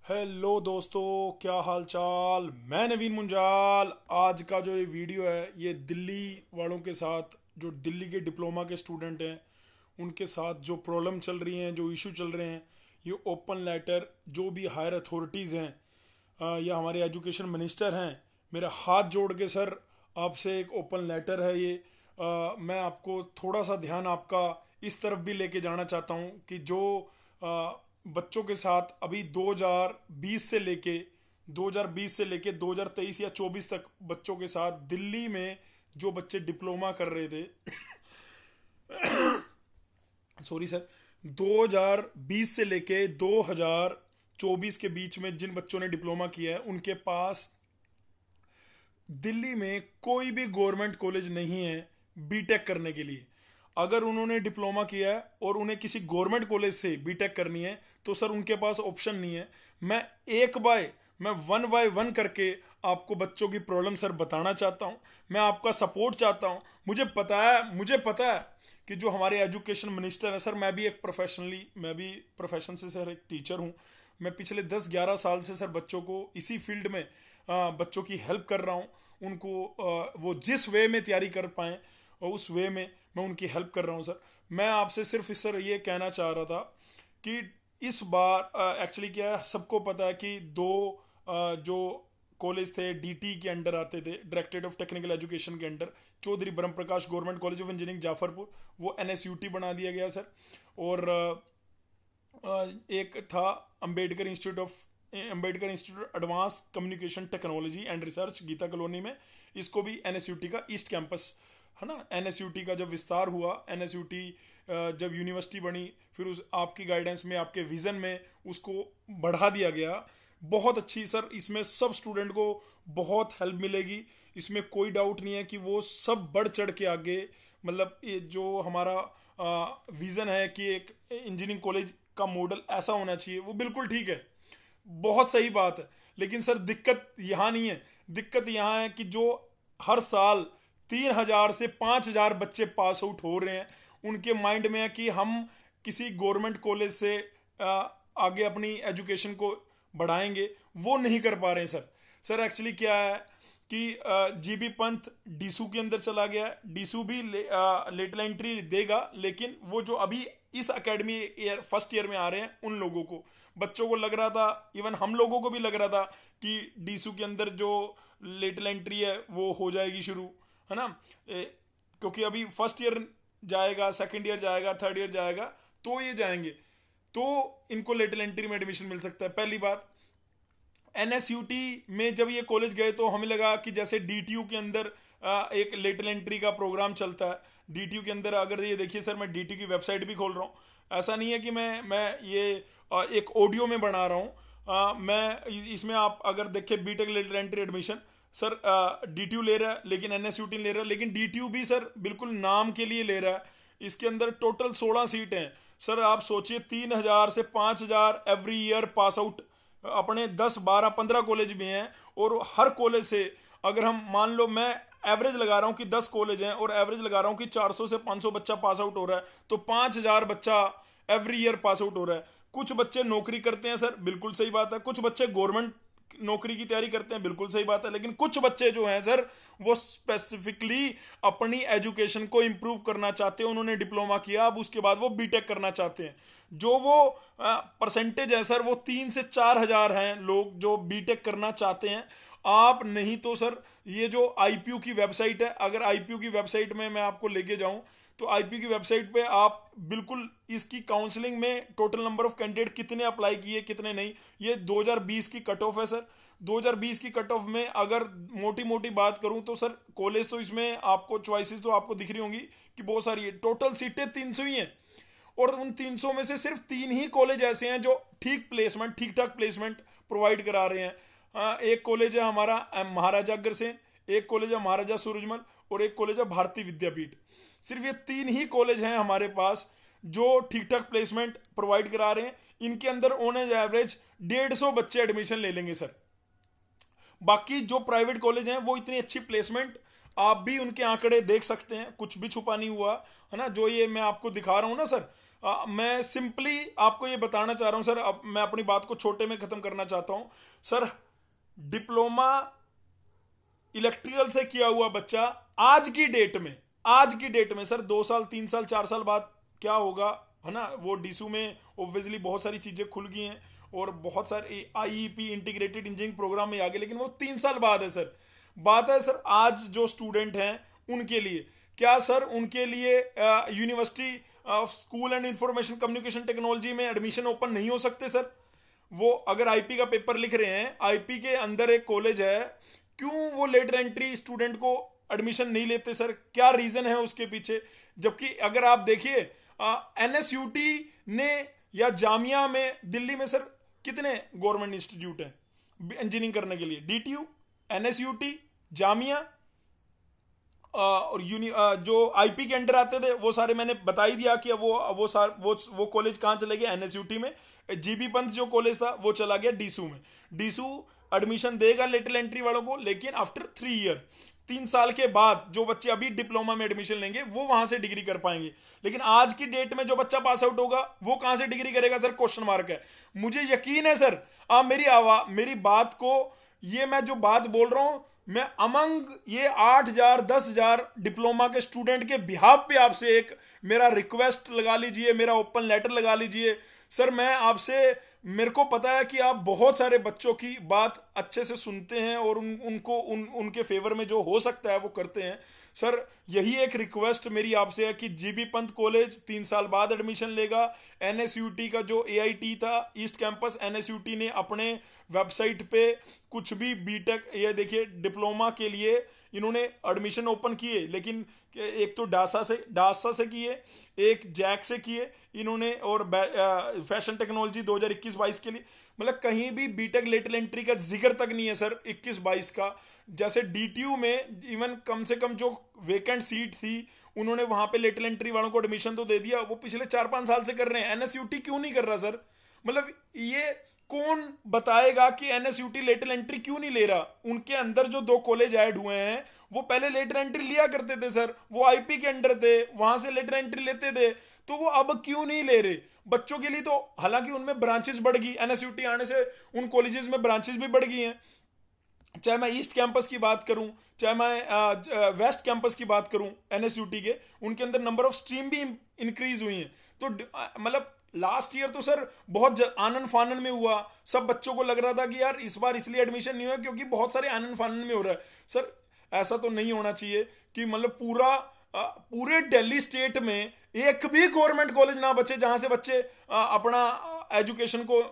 Hello दोस्तों, क्या हाल चाल। मैं नवीन मुंजाल। आज का जो ये वीडियो है ये दिल्ली वालों के साथ, जो दिल्ली के डिप्लोमा के स्टूडेंट हैं उनके साथ जो प्रॉब्लम चल रही हैं, जो इशू चल रहे हैं, ये ओपन लेटर जो भी हायर अथॉरिटीज़ हैं या हमारे एजुकेशन मिनिस्टर हैं, मेरा हाथ जोड़ के सर आपसे एक ओपन लेटर है ये। मैं आपको थोड़ा सा ध्यान आपका इस तरफ भी लेके जाना चाहता हूँ कि जो बच्चों के साथ अभी 2020 से लेके 2023 या 24 तक बच्चों के साथ दिल्ली में जो बच्चे डिप्लोमा कर रहे थे, सॉरी सर, 2020 से लेके 2024 के बीच में जिन बच्चों ने डिप्लोमा किया है उनके पास दिल्ली में कोई भी गवर्नमेंट कॉलेज नहीं है बीटेक करने के लिए। अगर उन्होंने डिप्लोमा किया है और उन्हें किसी गवर्नमेंट कॉलेज से बीटेक करनी है तो सर उनके पास ऑप्शन नहीं है। मैं मैं वन बाय वन करके आपको बच्चों की प्रॉब्लम सर बताना चाहता हूँ। मैं आपका सपोर्ट चाहता हूँ। मुझे पता है कि जो हमारे एजुकेशन मिनिस्टर है सर, मैं भी प्रोफेशन से सर एक टीचर हूँ। मैं पिछले 10-11 साल से सर बच्चों को इसी फील्ड में बच्चों की हेल्प कर रहा हूँ। उनको वो जिस वे में तैयारी कर पाएँ और उस वे में मैं उनकी हेल्प कर रहा हूँ सर। मैं आपसे सिर्फ सर ये कहना चाह रहा था कि इस बार एक्चुअली क्या है, सबको पता है कि दो जो कॉलेज थे डीटी के अंडर आते थे, डायरेक्टरेट ऑफ टेक्निकल एजुकेशन के under, Chaudhary Brahm Prakash government college of engineering Jafarpur, वो एनएसयूटी बना दिया गया सर। और एक था Ambedkar institute advance communication technology and research Geeta colony में। इसको भी एनएसयूटी का ईस्ट कैंपस है ना। एनएसयूटी का जब विस्तार हुआ, एनएसयूटी जब यूनिवर्सिटी बनी, फिर उस आपकी गाइडेंस में, आपके विज़न में उसको बढ़ा दिया गया। बहुत अच्छी सर, इसमें सब स्टूडेंट को बहुत हेल्प मिलेगी। इसमें कोई डाउट नहीं है कि वो सब बढ़ चढ़ के आगे, मतलब ये जो हमारा विज़न है कि एक इंजीनियरिंग कॉलेज का मॉडल ऐसा होना चाहिए, वो बिल्कुल ठीक है, बहुत सही बात है। लेकिन सर दिक्कत यहाँ नहीं है। दिक्कत यहाँ है कि जो हर साल 3,000 से 5,000 बच्चे पास आउट हो रहे हैं, उनके माइंड में है कि हम किसी गवर्नमेंट कॉलेज से आगे अपनी एजुकेशन को बढ़ाएंगे, वो नहीं कर पा रहे हैं सर। सर एक्चुअली क्या है कि जीबी पंथ डीसू के अंदर चला गया है। डीसू भी लेटल एंट्री देगा, लेकिन वो जो अभी इस एकेडमी ईयर फर्स्ट ईयर में आ रहे हैं उन लोगों को, बच्चों को लग रहा था, इवन हम लोगों को भी लग रहा था कि डीसू के अंदर जो लेटल एंट्री है वो हो जाएगी शुरू, है ना। क्योंकि अभी फर्स्ट ईयर जाएगा, सेकंड ईयर जाएगा, थर्ड ईयर जाएगा, तो ये जाएंगे तो इनको लेटल एंट्री में एडमिशन मिल सकता है। पहली बात, एनएसयूटी में जब ये कॉलेज गए तो हमें लगा कि जैसे डीटीयू के अंदर एक लेटल एंट्री का प्रोग्राम चलता है। डीटीयू के अंदर अगर ये देखिए सर, मैं डीटीयू की वेबसाइट भी खोल रहा हूँ। ऐसा नहीं है कि मैं ये एक ऑडियो में बना रहा हूँ। इसमें आप अगर देखें BTech lateral entry admission, sir DTU ले रहा है लेकिन एनएसयूटी ले रहा है, लेकिन डीटीयू भी सर बिल्कुल नाम के लिए ले रहा है। इसके अंदर टोटल 16 सीटें हैं सर। आप सोचिए 3,000 से 5,000 एवरी ईयर पास आउट अपने 10, 12, 15 कॉलेज भी हैं। और हर कॉलेज से अगर हम मान लो, मैं एवरेज लगा रहा हूँ कि 10 कॉलेज हैं और एवरेज लगा रहा हूँ कि 400 से 500 बच्चा पास आउट हो रहा है, तो 5,000 बच्चा एवरी ईयर पास आउट हो रहा है। कुछ बच्चे नौकरी करते हैं सर, बिल्कुल सही बात है। कुछ बच्चे गवर्नमेंट नौकरी की तैयारी करते हैं, बिल्कुल सही बात है। लेकिन कुछ बच्चे जो हैं सर, वो स्पेसिफिकली अपनी एजुकेशन को इम्प्रूव करना चाहते हैं। उन्होंने डिप्लोमा किया, अब उसके बाद वो बीटेक करना चाहते हैं। जो वो परसेंटेज है सर, वो 3 से 4 हजार हैं लोग जो बीटेक करना चाहते हैं। आप नहीं तो सर, ये जो आईपीयू की वेबसाइट है, अगर आईपीयू की वेबसाइट में मैं आपको लेके जाऊं तो आईपीयू की वेबसाइट पे आप बिल्कुल इसकी काउंसलिंग में टोटल नंबर ऑफ कैंडिडेट कितने अप्लाई किए कितने नहीं, ये 2020 की कट ऑफ है सर। 2020 की कट ऑफ में अगर मोटी मोटी बात करूं तो सर, कॉलेज तो इसमें आपको चॉइसेस तो आपको दिख रही होंगी कि बहुत सारी है। टोटल सीटें 300 ही हैं और उन 300 में से सिर्फ 3 ही कॉलेज ऐसे हैं जो ठीक ठाक प्लेसमेंट प्रोवाइड करा रहे हैं। एक कॉलेज है हमारा महाराजा अग्रसेन, एक कॉलेज है महाराजा सूरजमल और एक कॉलेज है भारतीय विद्यापीठ। सिर्फ ये 3 ही कॉलेज हैं हमारे पास जो ठीक ठाक प्लेसमेंट प्रोवाइड करा रहे हैं। इनके अंदर ऑन एवरेज 150 बच्चे एडमिशन ले लेंगे सर। बाकी जो प्राइवेट कॉलेज हैं वो इतनी अच्छी प्लेसमेंट, आप भी उनके आंकड़े देख सकते हैं, कुछ भी छुपा नहीं हुआ है ना। जो ये मैं आपको दिखा रहा हूँ ना सर, मैं सिंपली आपको ये बताना चाह रहा हूँ सर, अब मैं अपनी बात को छोटे में ख़त्म करना चाहता हूँ सर। डिप्लोमा इलेक्ट्रिकल से किया हुआ बच्चा आज की डेट में सर 2 साल 3 साल 4 साल बाद क्या होगा, है ना, वो डीसू में ओब्वियसली बहुत सारी चीज़ें खुल गई हैं और बहुत सारे आईईपी इंटीग्रेटेड इंजीनियरिंग प्रोग्राम में आ गए, लेकिन वो 3 साल बाद है सर। बात है सर आज जो स्टूडेंट हैं उनके लिए, क्या सर उनके लिए university school and information communication technology में एडमिशन ओपन नहीं हो सकते सर? वो अगर आईपी का पेपर लिख रहे हैं, आईपी के अंदर एक कॉलेज है, क्यों वो लेटर एंट्री स्टूडेंट को एडमिशन नहीं लेते सर? क्या रीज़न है उसके पीछे? जबकि अगर आप देखिए एनएसयूटी ने या जामिया में दिल्ली में सर कितने गवर्नमेंट इंस्टीट्यूट हैं इंजीनियरिंग करने के लिए? डीटीयू, एनएसयूटी, जामिया और जो आईपी के अंडर आते थे वो सारे मैंने बता ही दिया कि वो कॉलेज कहाँ चले गए, एनएसयूटी में। जीबी पंत जो कॉलेज था वो चला गया डीसू में। डीसू एडमिशन देगा लेटरल एंट्री वालों को, लेकिन आफ्टर 3 ईयर, 3 साल के बाद जो बच्चे अभी डिप्लोमा में एडमिशन लेंगे वो वहां से डिग्री कर पाएंगे। लेकिन आज की डेट में जो बच्चा पास आउट होगा वो कहां से डिग्री करेगा सर? क्वेश्चन मार्क है। मुझे यकीन है सर, आप मेरी बात को, ये मैं जो बात बोल रहा हूं, मैं अमंग ये 8,000 10,000 डिप्लोमा के स्टूडेंट के बिहाफ पे आपसे एक मेरा रिक्वेस्ट लगा लीजिए, मेरा ओपन लेटर लगा लीजिए सर। मैं आपसे, मेरे को पता है कि आप बहुत सारे बच्चों की बात अच्छे से सुनते हैं और उनके फेवर में जो हो सकता है वो करते हैं सर। यही एक रिक्वेस्ट मेरी आपसे है कि जीबी पंत कॉलेज 3 साल बाद एडमिशन लेगा। एनएसयूटी का जो एआईटी था ईस्ट कैंपस, एनएसयूटी ने अपने वेबसाइट पे कुछ भी बीटेक, ये देखिए डिप्लोमा के लिए इन्होंने एडमिशन ओपन किए, लेकिन एक तो डासा से किए, एक जैक से किए इन्होंने, और फैशन टेक्नोलॉजी 2021-22 के लिए, मतलब कहीं भी बीटेक लेटरल एंट्री का जिक्र तक नहीं है सर 21-22 का। जैसे डीटीयू में इवन कम से कम जो वेकेंट सीट थी उन्होंने वहां पे लेटरल एंट्री वालों को एडमिशन तो दे दिया, वो पिछले 4-5 साल से कर रहे हैं। एनएसयूटी क्यों नहीं कर रहा सर? मतलब ये कौन बताएगा कि एनएसयूटी लेटरल एंट्री क्यों नहीं ले रहा? उनके अंदर जो 2 कॉलेज ऐड हुए हैं वो पहले लेटर एंट्री लिया करते थे सर, वो आईपी के अंडर थे, वहां से लेटर एंट्री लेते थे, तो वो अब क्यों नहीं ले रहे बच्चों के लिए? तो हालांकि उनमें ब्रांचेस बढ़ गई, एनएसयूटी आने से उन कॉलेजेस में ब्रांचेस भी बढ़ गई हैं। चाहे मैं ईस्ट कैंपस की बात करूं, चाहे मैं वेस्ट कैंपस की बात करूं एनएसयूटी के, उनके अंदर नंबर ऑफ स्ट्रीम भी इंक्रीज हुई हैं। तो मतलब लास्ट ईयर तो सर बहुत आनन फानन में हुआ, सब बच्चों को लग रहा था कि यार इस बार इसलिए एडमिशन नहीं हुआ क्योंकि बहुत सारे आनन फानन में हो रहा है। सर ऐसा तो नहीं होना चाहिए कि मतलब पूरे दिल्ली स्टेट में एक भी गवर्नमेंट कॉलेज ना बचे जहां से बच्चे अपना एजुकेशन को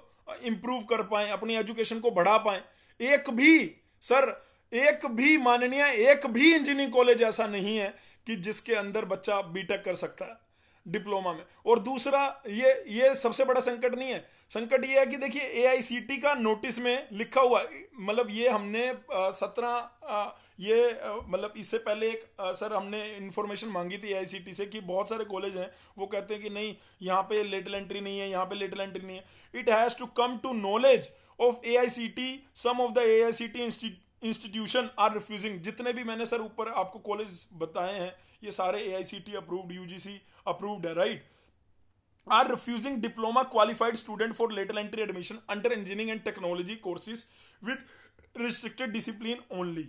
इम्प्रूव कर पाए, अपनी एजुकेशन को बढ़ा पाए। एक भी सर, एक भी माननीय, एक भी इंजीनियरिंग कॉलेज ऐसा नहीं है कि जिसके अंदर बच्चा बीटेक कर सकता है डिप्लोमा में। और दूसरा, ये सबसे बड़ा संकट नहीं है, संकट ये है कि देखिए एआईसीटी का नोटिस में लिखा हुआ, मतलब ये हमने 17 मतलब इससे पहले एक सर हमने इन्फॉर्मेशन मांगी थी एआईसीटी से कि बहुत सारे कॉलेज हैं वो कहते हैं कि नहीं यहाँ पे लेटरल एंट्री नहीं है, यहाँ पे लेटरल एंट्री नहीं है। It has to come to knowledge of AICTE, some of the AICTE institution are refusing. जितने भी मैंने सर ऊपर आपको कॉलेज बताए हैं ये सारे एआईसीटी अप्रूव्ड, यूजीसी अप्रूव्ड है, right, are refusing diploma qualified student for lateral entry admission under engineering and technology courses with restricted discipline only.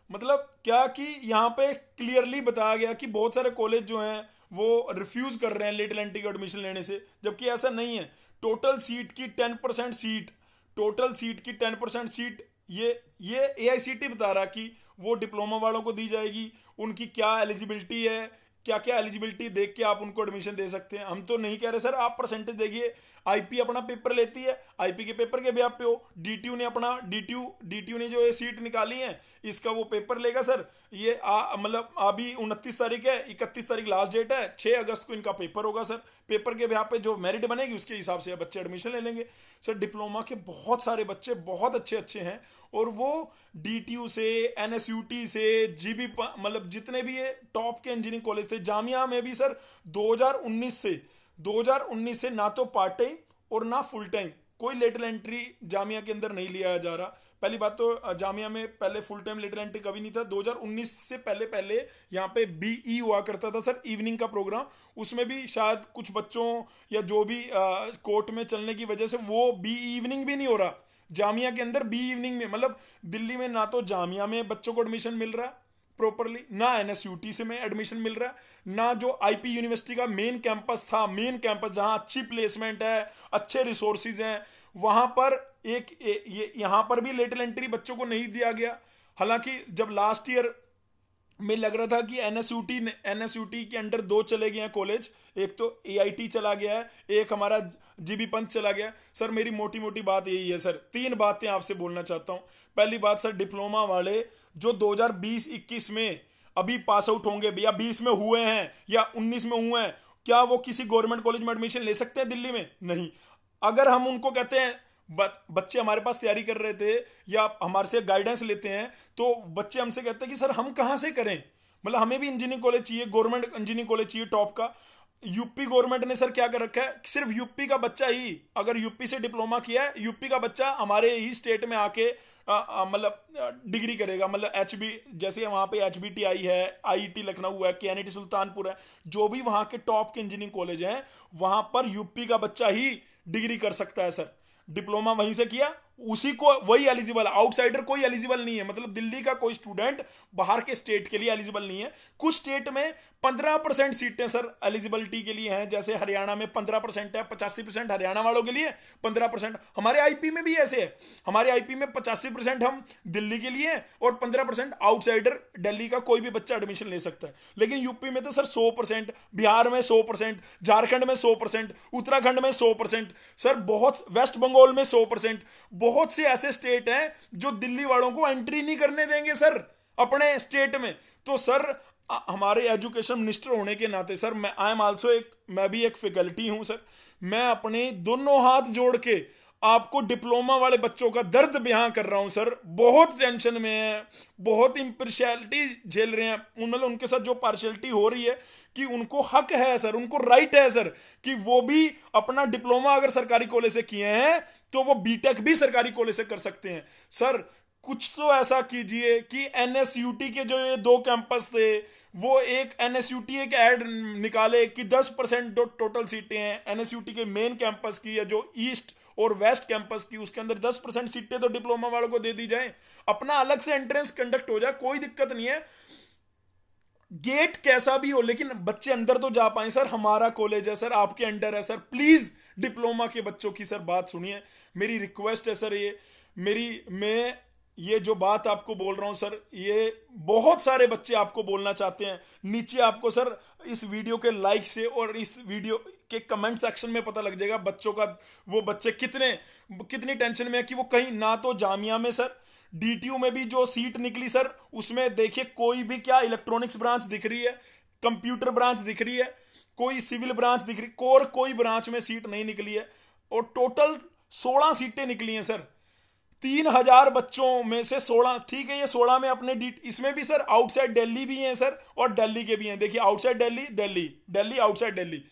मतलब क्या कि यहाँ पे क्लियरली बताया गया कि बहुत सारे कॉलेज जो हैं वो रिफ्यूज कर रहे हैं लेटरल एंट्री का एडमिशन लेने से, जबकि ऐसा नहीं है। टोटल सीट की 10% सीट, टोटल सीट की 10% सीट ये एआईसीटी बता रहा कि वो डिप्लोमा वालों को दी जाएगी। उनकी क्या एलिजिबिलिटी है, क्या क्या एलिजिबिलिटी देख के आप उनको एडमिशन दे सकते हैं। हम तो नहीं कह रहे सर आप परसेंटेज देखिए, आईपी अपना पेपर लेती है, आईपी के पेपर के भी आप पे हो, डीटीयू ने अपना डीटीयू ने जो ये सीट निकाली है इसका वो पेपर लेगा सर। ये मतलब अभी 29 तारीख है, 31 तारीख लास्ट डेट है, 6 अगस्त को इनका पेपर होगा सर। पेपर के यहाँ पे जो मेरिट बनेगी उसके हिसाब से बच्चे एडमिशन ले लेंगे सर। डिप्लोमा के बहुत सारे बच्चे बहुत अच्छे अच्छे हैं और वो डीटीयू से, एनएसयूटी से, जीबी, मतलब जितने भी ये टॉप के इंजीनियरिंग कॉलेज थे, जामिया में भी सर 2019 से ना तो पार्ट टाइम और ना फुल टाइम कोई लेटरल एंट्री जामिया के अंदर नहीं लिया जा रहा। पहली बात तो जामिया में पहले फुल टाइम लेटर एंट्री कभी नहीं था। 2019 से पहले पहले यहाँ पे बीई हुआ करता था सर, इवनिंग का प्रोग्राम। उसमें भी शायद कुछ बच्चों या जो भी कोर्ट में चलने की वजह से वो बी इवनिंग भी नहीं हो रहा जामिया के अंदर। बी इवनिंग में मतलब दिल्ली में ना तो जामिया में बच्चों को एडमिशन मिल रहा है प्रॉपरली, ना एनएसयूटी से में एडमिशन मिल रहा है, ना जो आईपी यूनिवर्सिटी का मेन कैंपस था, मेन कैंपस जहां अच्छी प्लेसमेंट है, अच्छे रिसोर्सेज हैं, वहां पर ये यहां पर भी लेटरल एंट्री बच्चों को नहीं दिया गया। हालांकि जब लास्ट ईयर में लग रहा था कि एनएसयूटी के अंडर 2 चले गए हैं कॉलेज, एक तो एआईटी चला गया है, एक हमारा जीबी पंत चला गया है। सर मेरी मोटी मोटी बात यही है सर, 3 बातें आपसे बोलना चाहता हूं। पहली बात सर, डिप्लोमा वाले जो 2020-21 में अभी पास आउट होंगे या 20 में हुए हैं या 19 में हुए हैं, क्या वो किसी गवर्नमेंट कॉलेज में एडमिशन ले सकते हैं दिल्ली में? नहीं। अगर हम उनको कहते हैं बच्चे हमारे पास तैयारी कर रहे थे या हमारे से गाइडेंस लेते हैं, तो बच्चे हमसे कहते हैं कि सर हम कहाँ से करें, मतलब हमें भी इंजीनियरिंग कॉलेज चाहिए, गवर्नमेंट इंजीनियरिंग कॉलेज चाहिए टॉप का। यूपी गवर्नमेंट ने सर क्या कर रखा है, सिर्फ यूपी का बच्चा ही अगर यूपी से डिप्लोमा किया है, यूपी का बच्चा हमारे ही स्टेट में आके मतलब डिग्री करेगा। मतलब एचबी जैसे वहाँ पे एचबीटीआई है, आईआईटी लखनऊ है, केएनआईटी सुल्तानपुर है, जो भी वहाँ के टॉप के इंजीनियरिंग कॉलेज हैं, वहाँ पर यूपी का बच्चा ही डिग्री कर सकता है सर। डिप्लोमा वहीं से किया, उसी को वही एलिजिबल, आउटसाइडर कोई एलिजिबल नहीं है। मतलब दिल्ली का कोई स्टूडेंट बाहर के स्टेट के लिए एलिजिबल नहीं है। कुछ स्टेट में 15% सीटें सर एलिजिबिलिटी के लिए हैं, जैसे हरियाणा में 15% है, 85% हरियाणा वालों के लिए, 15% हमारे आईपी में भी ऐसे है। हमारे आईपी में 85% हम दिल्ली के लिए और 15% आउटसाइडर दिल्ली का कोई भी बच्चा एडमिशन ले सकता है। लेकिन यूपी में तो सर 100%, बिहार में 100%, झारखंड में 100%, उत्तराखंड में 100%, सर बहुत, वेस्ट बंगाल में 100%, बहुत से ऐसे स्टेट हैं जो दिल्ली वालों को एंट्री नहीं करने देंगे सर अपने स्टेट में। तो सर हमारे एजुकेशन मिनिस्टर होने के नाते सर मैं भी एक फैकल्टी हूं सर, मैं अपने दोनों हाथ जोड़ के आपको डिप्लोमा वाले बच्चों का दर्द बयां कर रहा हूं सर। बहुत टेंशन में है, बहुत इम्पार्शियलिटी झेल रहे हैं, मतलब उनके साथ जो पार्शियलिटी हो रही है कि उनको हक है सर, उनको राइट है सर कि वो भी अपना डिप्लोमा अगर सरकारी कॉलेज से किए हैं तो वो बीटेक भी सरकारी कॉलेज से कर सकते हैं। सर कुछ तो ऐसा कीजिए कि एनएसयूटी के जो ये 2 कैंपस थे, वो एक एनएसयूटी एक ऐड निकाले कि 10% जो टोटल सीटें हैं एनएसयूटी के मेन कैंपस की या जो ईस्ट और वेस्ट कैंपस की, उसके अंदर 10% सीटें तो डिप्लोमा वालों को दे दी जाए, अपना अलग से एंट्रेंस कंडक्ट हो जाए, कोई दिक्कत नहीं है। गेट कैसा भी हो लेकिन बच्चे अंदर तो जा पाए सर। हमारा कॉलेज है सर, आपके अंडर है सर, प्लीज डिप्लोमा के बच्चों की सर बात सुनिए, मेरी रिक्वेस्ट है सर। मैं ये जो बात आपको बोल रहा हूं सर, ये बहुत सारे बच्चे आपको बोलना चाहते हैं। नीचे आपको सर इस वीडियो के लाइक से और इस वीडियो के कमेंट सेक्शन में पता लग जाएगा बच्चों का, वो बच्चे कितनी टेंशन में है कि वो कहीं ना तो जामिया में सर डीटीयू में भी जो सीट निकली सर, उसमें देखिए कोई भी क्या इलेक्ट्रॉनिक्स ब्रांच दिख रही है, कंप्यूटर ब्रांच दिख रही है, कोई सिविल ब्रांच दिख रही, कोई ब्रांच में सीट नहीं निकली है। और टोटल 16 सीटें निकली हैं सर, 3000 बच्चों में से 16, ठीक है ये 16 में अपने इसमें भी सर आउटसाइड दिल्ली भी हैं सर और दिल्ली के भी हैं। देखिए outside Delhi outside Delhi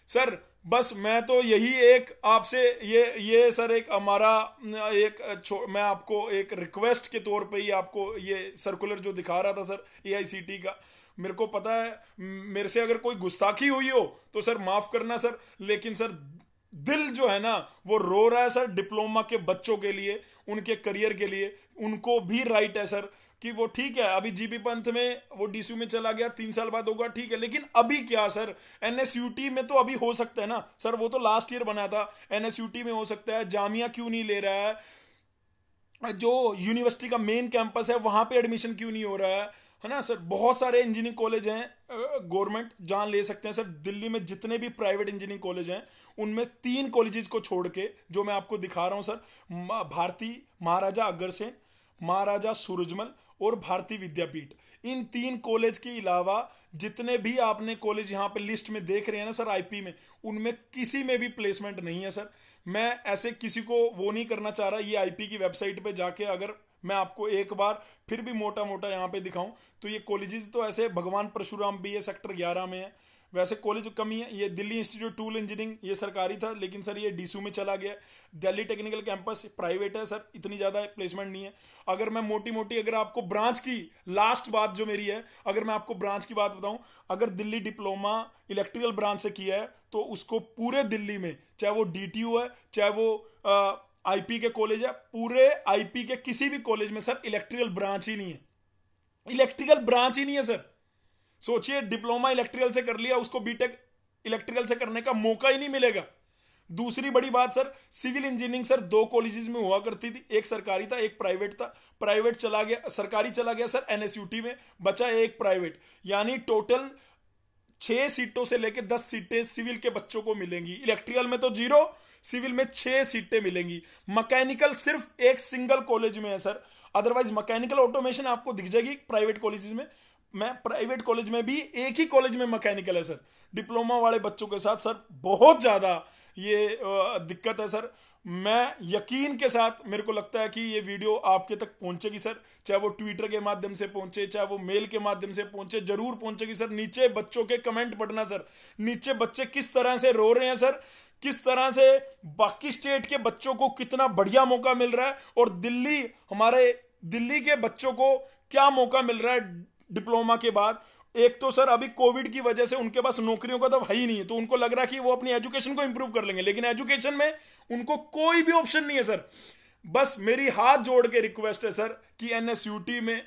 sir. बस मैं तो यही एक आपसे ये सर एक हमारा मैं आपको एक रिक्वेस्ट के तौर पे ही आपको ये सर्कुलर जो दिखा रहा था सर एआईसीटी का, मेरे को पता है मेरे से अगर कोई गुस्ताखी हुई हो तो सर माफ करना सर, लेकिन सर दिल जो है ना वो रो रहा है सर डिप्लोमा के बच्चों के लिए, उनके करियर के लिए। उनको भी राइट है सर कि वो ठीक है अभी जीबी पंथ में वो डीसीयू में चला गया, 3 साल बाद होगा ठीक है, लेकिन अभी क्या सर एनएसयूटी में तो अभी हो सकता है ना सर, वो तो लास्ट ईयर बना था, एनएसयूटी में हो सकता है। जामिया क्यों नहीं ले रहा है, जो यूनिवर्सिटी का मेन कैंपस है वहां पे एडमिशन क्यों नहीं हो रहा है ना सर। बहुत सारे इंजीनियरिंग कॉलेज हैं गवर्नमेंट जहाँ ले सकते हैं सर। दिल्ली में जितने भी प्राइवेट इंजीनियरिंग कॉलेज हैं उनमें 3 कॉलेजेस को छोड़ के जो मैं आपको दिखा रहा हूँ सर, भारती महाराजा अग्रसेन, महाराजा सूरजमल और भारतीय विद्यापीठ, इन 3 कॉलेज के अलावा जितने भी आपने कॉलेज यहाँ पे लिस्ट में देख रहे हैं ना सर आईपी में, उनमें किसी में भी प्लेसमेंट नहीं है सर। मैं ऐसे किसी को वो नहीं करना चाह रहा, ये आईपी की वेबसाइट पे जाके अगर मैं आपको एक बार फिर भी मोटा मोटा यहाँ पे दिखाऊं तो ये कॉलेजेस तो ऐसे भगवान परशुराम भी है सेक्टर 11 में है, वैसे कॉलेज कमी है। ये दिल्ली इंस्टीट्यूट टूल इंजीनियरिंग ये सरकारी था, लेकिन सर ये डीसू में चला गया। दिल्ली टेक्निकल कैंपस प्राइवेट है सर, इतनी ज़्यादा प्लेसमेंट नहीं है। अगर मैं मोटी मोटी अगर आपको ब्रांच की लास्ट बात जो मेरी है, अगर मैं आपको ब्रांच की बात बताऊं, अगर दिल्ली डिप्लोमा इलेक्ट्रिकल ब्रांच से किया है तो उसको पूरे दिल्ली में, चाहे वो डीटीयू है, चाहे वो आईपी के कॉलेज है, पूरे आईपी के किसी भी कॉलेज में सर इलेक्ट्रिकल ब्रांच ही नहीं है। इलेक्ट्रिकल ब्रांच ही नहीं है सर। सोचिए, डिप्लोमा इलेक्ट्रिकल से कर लिया, उसको बीटेक इलेक्ट्रिकल से करने का मौका ही नहीं मिलेगा। दूसरी बड़ी बात sir, civil engineering sir 2 colleges में हुआ करती थी, एक सरकारी था एक प्राइवेट था। प्राइवेट चला गया, सरकारी चला गया सर एनएसयूटी में, बचा एक प्राइवेट। यानी टोटल 6 सीटों से लेकर 10 सीटें सिविल के बच्चों को मिलेंगी। इलेक्ट्रिकल में तो 0, सिविल में 6 सीटें मिलेंगी। मैकेनिकल सिर्फ एक सिंगल कॉलेज में है सर, अदरवाइज मैकेनिकल ऑटोमेशन आपको दिख जाएगी प्राइवेट कॉलेजेस में। मैं प्राइवेट कॉलेज में भी एक ही कॉलेज में मैकेनिकल है सर। डिप्लोमा वाले बच्चों के साथ सर बहुत ज़्यादा ये दिक्कत है सर। मैं यकीन के साथ मेरे को लगता है कि ये वीडियो आपके तक पहुंचेगी सर, चाहे वो ट्विटर के माध्यम से पहुंचे, चाहे वो मेल के माध्यम से पहुंचे, जरूर पहुंचेगी सर। नीचे बच्चों के कमेंट पढ़ना सर, नीचे बच्चे किस तरह से रो रहे हैं सर, किस तरह से बाकी स्टेट के बच्चों को कितना बढ़िया मौका मिल रहा है, और हमारे दिल्ली के बच्चों को क्या मौका मिल रहा है डिप्लोमा के बाद। एक तो सर अभी कोविड की वजह से उनके पास नौकरियों का तो है ही नहीं है, तो उनको लग रहा है कि वो अपनी एजुकेशन को इंप्रूव कर लेंगे, लेकिन एजुकेशन में उनको कोई भी ऑप्शन नहीं है सर। बस मेरी हाथ जोड़ के रिक्वेस्ट है सर कि एनएसयूटी में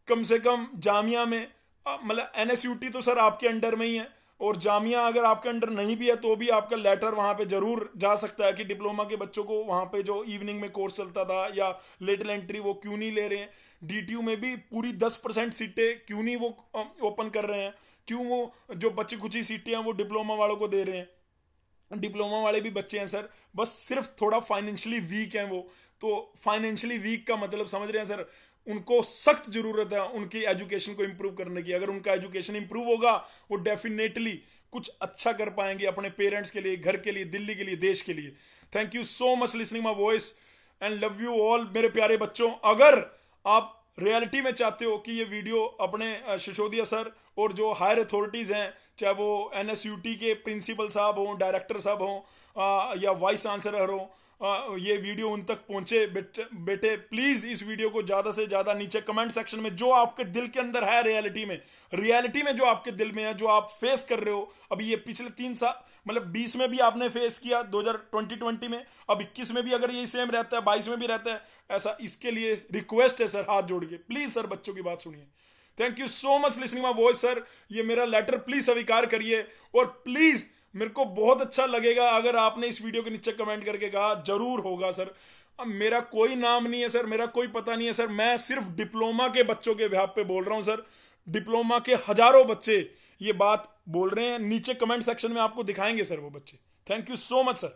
कम से कम, जामिया में, मतलब एनएसयूटी तो सर आपके अंडर में ही है, और जामिया अगर आपके अंडर नहीं भी है तो भी आपका लेटर वहाँ पे जरूर जा सकता है कि डिप्लोमा के बच्चों को वहाँ पे जो इवनिंग में कोर्स चलता था या लेटल एंट्री वो क्यों नहीं ले रहे हैं। डीटीयू में भी पूरी 10% सीटें क्यों नहीं वो ओपन कर रहे हैं, क्यों वो जो बची खुची सीटें हैं वो डिप्लोमा वालों को दे रहे हैं। डिप्लोमा वाले भी बच्चे हैं सर, बस सिर्फ थोड़ा फाइनेंशियली वीक हैं वो। तो फाइनेंशियली वीक का मतलब समझ रहे हैं सर, उनको सख्त जरूरत है उनकी एजुकेशन को इंप्रूव करने की। अगर उनका एजुकेशन इंप्रूव होगा वो डेफिनेटली कुछ अच्छा कर पाएंगे अपने पेरेंट्स के लिए, घर के लिए, दिल्ली के लिए, देश के लिए। Thank you so much listening my voice and love you all मेरे प्यारे बच्चों। अगर आप रियलिटी में चाहते हो कि ये वीडियो अपने सिसोदिया सर और जो हायर अथॉरिटीज़ हैं, चाहे वो एनएसयूटी के प्रिंसिपल साहब हों, डायरेक्टर साहब हों या वाइस चांसलर हों, ये वीडियो उन तक पहुंचे। बेटे प्लीज़ इस वीडियो को ज़्यादा से ज़्यादा नीचे कमेंट सेक्शन में जो आपके दिल के अंदर है, रियलिटी में जो आपके दिल में है, जो आप फेस कर रहे हो अभी, ये पिछले 3 साल मतलब 20 में भी आपने फेस किया, 2020 में, अब 21 में भी अगर यही सेम रहता है, 22 में भी रहता है ऐसा, इसके लिए रिक्वेस्ट है सर हाथ जोड़ के, प्लीज़ सर बच्चों की बात सुनिए। Thank you so much listening my voice sir. ये मेरा लेटर प्लीज़ स्वीकार करिए, और प्लीज़ मेरे को बहुत अच्छा लगेगा अगर आपने इस वीडियो के नीचे कमेंट करके कहा, जरूर होगा सर। अब मेरा कोई नाम नहीं है सर, मेरा कोई पता नहीं है सर, मैं सिर्फ डिप्लोमा के बच्चों के बिहाफ पे बोल रहा हूँ सर। डिप्लोमा के हजारों बच्चे ये बात बोल रहे हैं, नीचे कमेंट सेक्शन में आपको दिखाएंगे सर वो बच्चे। Thank you so much sir.